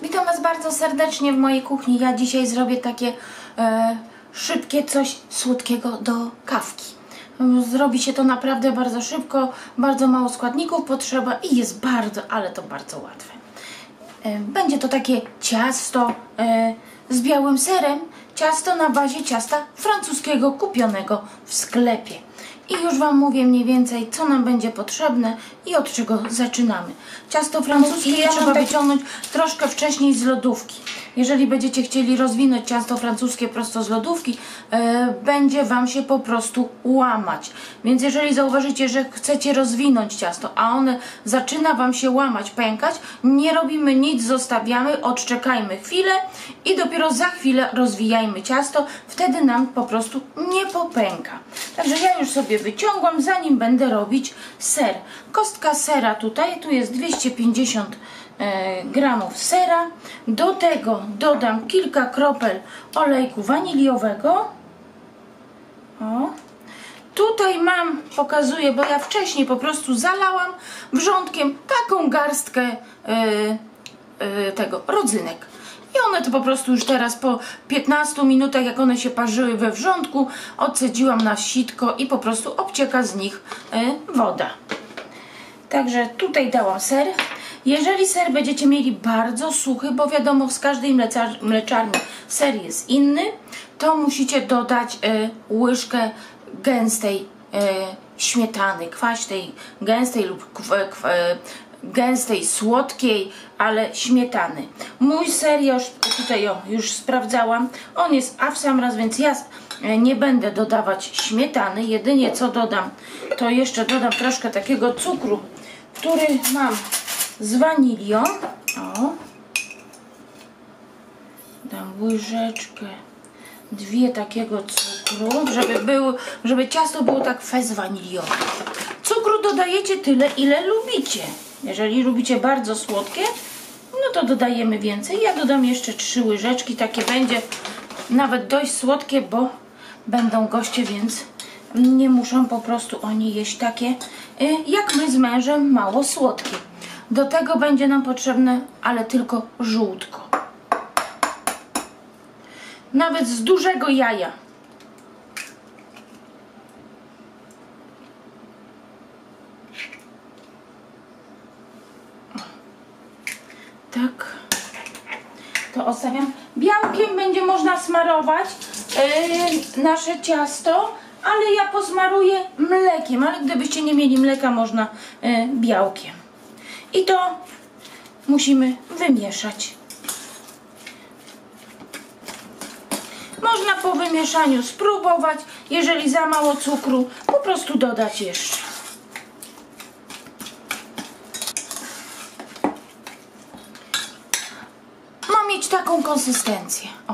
Witam Was bardzo serdecznie w mojej kuchni. Ja dzisiaj zrobię takie szybkie coś słodkiego do kawki. Zrobi się to naprawdę bardzo szybko, bardzo mało składników potrzeba i jest bardzo, ale to bardzo łatwe. Będzie to takie ciasto z białym serem, ciasto na bazie ciasta francuskiego kupionego w sklepie. I już Wam mówię mniej więcej, co nam będzie potrzebne i od czego zaczynamy. Ciasto francuskie trzeba wyciągnąć troszkę wcześniej z lodówki. Jeżeli będziecie chcieli rozwinąć ciasto francuskie prosto z lodówki, będzie Wam się po prostu łamać. Więc jeżeli zauważycie, że chcecie rozwinąć ciasto, a one zaczyna Wam się łamać, pękać, nie robimy nic, zostawiamy, odczekajmy chwilę i dopiero za chwilę rozwijajmy ciasto. Wtedy nam po prostu nie popęka. Także ja już sobie wyciągłam, zanim będę robić ser. Kostka sera tutaj, tu jest 250 gramów sera. Do tego dodam kilka kropel olejku waniliowego. O. Tutaj mam, pokazuję, bo ja wcześniej po prostu zalałam wrzątkiem taką garstkę tego rodzynek. I one to po prostu już teraz po 15 minutach, jak one się parzyły we wrzątku, odcedziłam na sitko i po prostu obcieka z nich woda. Także tutaj dałam ser. Jeżeli ser będziecie mieli bardzo suchy, bo wiadomo, z każdej mleczarni ser jest inny, to musicie dodać łyżkę gęstej śmietany, kwaśnej, gęstej lub gęstej, słodkiej, ale śmietany. Mój ser ja już tutaj już sprawdzałam, on jest w sam raz, więc ja nie będę dodawać śmietany. Jedynie co dodam, to jeszcze dodam troszkę takiego cukru, który mam z wanilią. O. Dam łyżeczkę, dwie takiego cukru, żeby ciasto było tak fez waniliowe. Cukru dodajecie tyle, ile lubicie. Jeżeli lubicie bardzo słodkie, no to dodajemy więcej. Ja dodam jeszcze 3 łyżeczki, takie będzie nawet dość słodkie, bo będą goście, więc nie muszą po prostu oni jeść takie jak my z mężem, mało słodkie. Do tego będzie nam potrzebne, ale tylko żółtko. Nawet z dużego jaja. Tak. To odstawiam. Białkiem będzie można smarować nasze ciasto, ale ja posmaruję mlekiem, ale gdybyście nie mieli mleka, można białkiem. I to musimy wymieszać. Można po wymieszaniu spróbować, jeżeli za mało cukru, po prostu dodać jeszcze. Ma mieć taką konsystencję. O.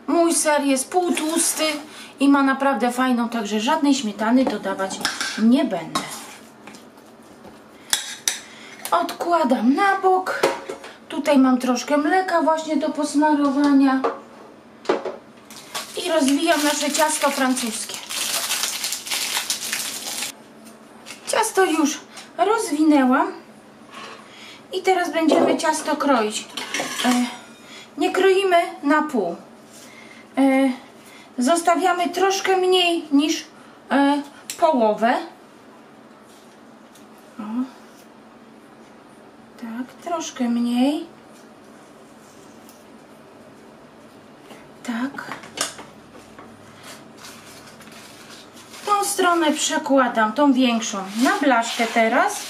Mój ser jest półtłusty i ma naprawdę fajną, także żadnej śmietany dodawać nie będę. Odkładam na bok. Tutaj mam troszkę mleka właśnie do posmarowania. I rozwijam nasze ciasto francuskie. Ciasto już rozwinęłam. I teraz będziemy ciasto kroić. Nie kroimy na pół. Zostawiamy troszkę mniej niż połowę. O. Tak, troszkę mniej. Tak. Tą stronę przekładam, tą większą, na blaszkę teraz.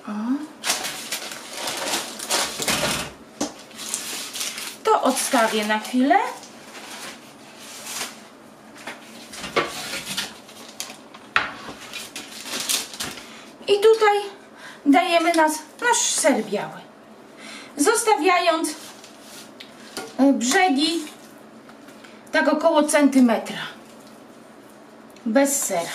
O. To odstawię na chwilę. I tutaj dajemy nasz ser biały, zostawiając brzegi tak około centymetra, bez sera.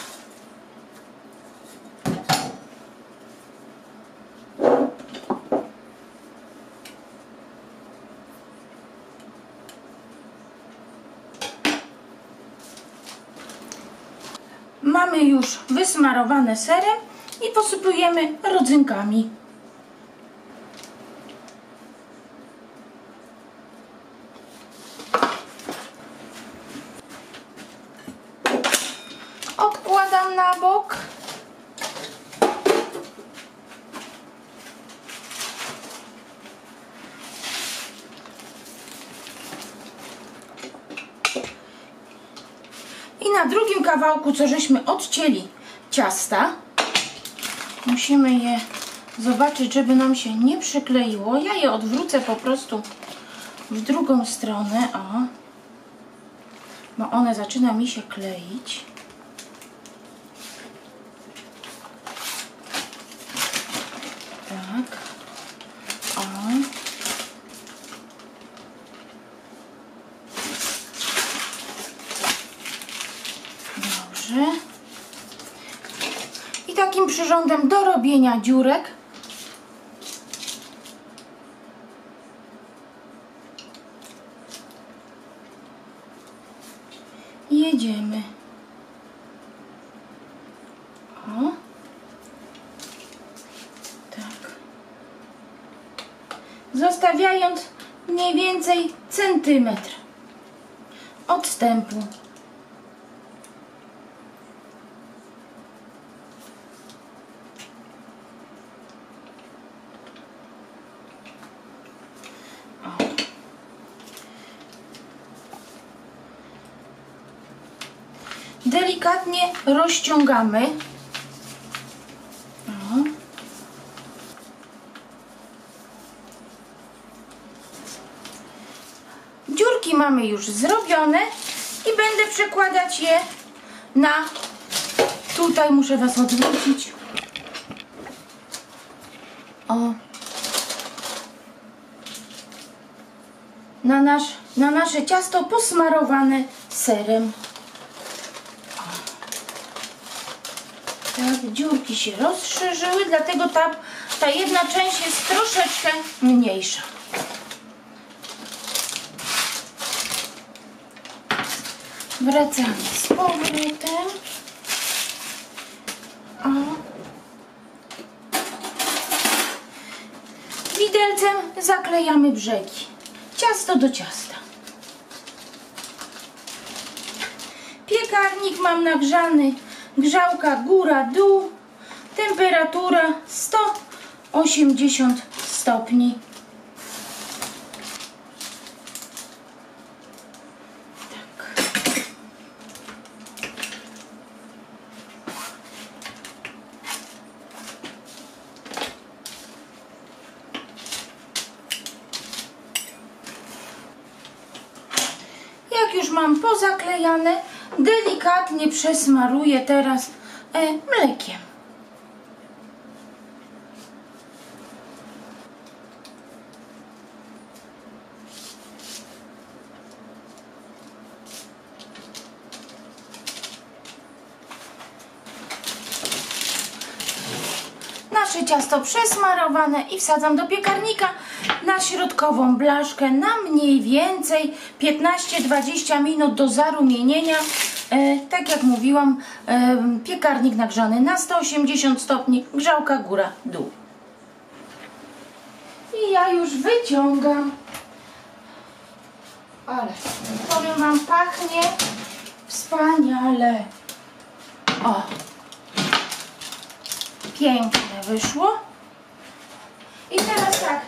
Mamy już wysmarowane serem i posypujemy rodzynkami. Odkładam na bok. I na drugim kawałku, co żeśmy odcięli ciasta, musimy je zobaczyć, żeby nam się nie przykleiło. Ja je odwrócę po prostu w drugą stronę, o, bo one zaczyna mi się kleić. Tak, o. Dobrze. I takim przyrządem do robienia dziurek jedziemy. O. Tak. Zostawiając mniej więcej centymetr odstępu. Delikatnie rozciągamy. O. Dziurki mamy już zrobione i będę przekładać je na... Tutaj muszę Was odwrócić. O. Na nasze ciasto posmarowane serem. Tak, dziurki się rozszerzyły, dlatego ta jedna część jest troszeczkę mniejsza. Wracamy z powrotem. O. Widelcem zaklejamy brzegi. Ciasto do ciasta. Piekarnik mam nagrzany. Grzałka góra-dół, temperatura 180 stopni. Tak. Jak już mam pozaklejane, delikatnie przesmaruję teraz mlekiem. Nasze ciasto przesmarowane i wsadzam do piekarnika na środkową blaszkę na mniej więcej 15-20 minut do zarumienienia. Tak jak mówiłam, piekarnik nagrzany na 180 stopni, grzałka góra-dół. I ja już wyciągam. Ale powiem Wam, pachnie wspaniale. O! Piękne wyszło. I teraz tak,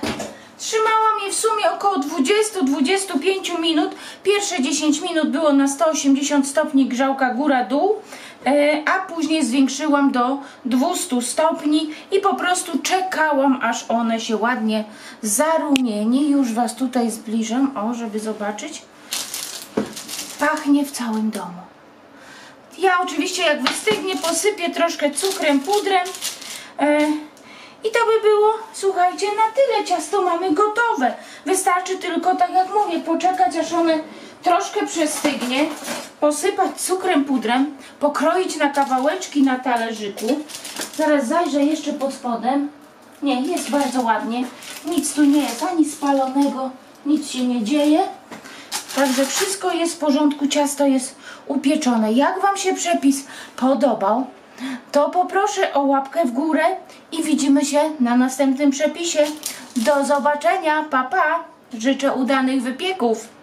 trzymałam je w sumie około 20-25 minut. Pierwsze 10 minut było na 180 stopni grzałka góra-dół, a później zwiększyłam do 200 stopni i po prostu czekałam, aż one się ładnie zarumieni. Już Was tutaj zbliżam, o, żeby zobaczyć. Pachnie w całym domu. Ja oczywiście, jak wystygnie, posypię troszkę cukrem, pudrem. I to by było, słuchajcie, na tyle. Ciasto mamy gotowe. Wystarczy tylko, tak jak mówię, poczekać, aż one troszkę przestygnie, posypać cukrem, pudrem, pokroić na kawałeczki na talerzyku. Zaraz zajrzę jeszcze pod spodem. Nie, jest bardzo ładnie. Nic tu nie jest ani spalonego, nic się nie dzieje. Także wszystko jest w porządku, ciasto jest upieczone. Jak Wam się przepis podobał, to poproszę o łapkę w górę i widzimy się na następnym przepisie. Do zobaczenia, pa pa! Życzę udanych wypieków.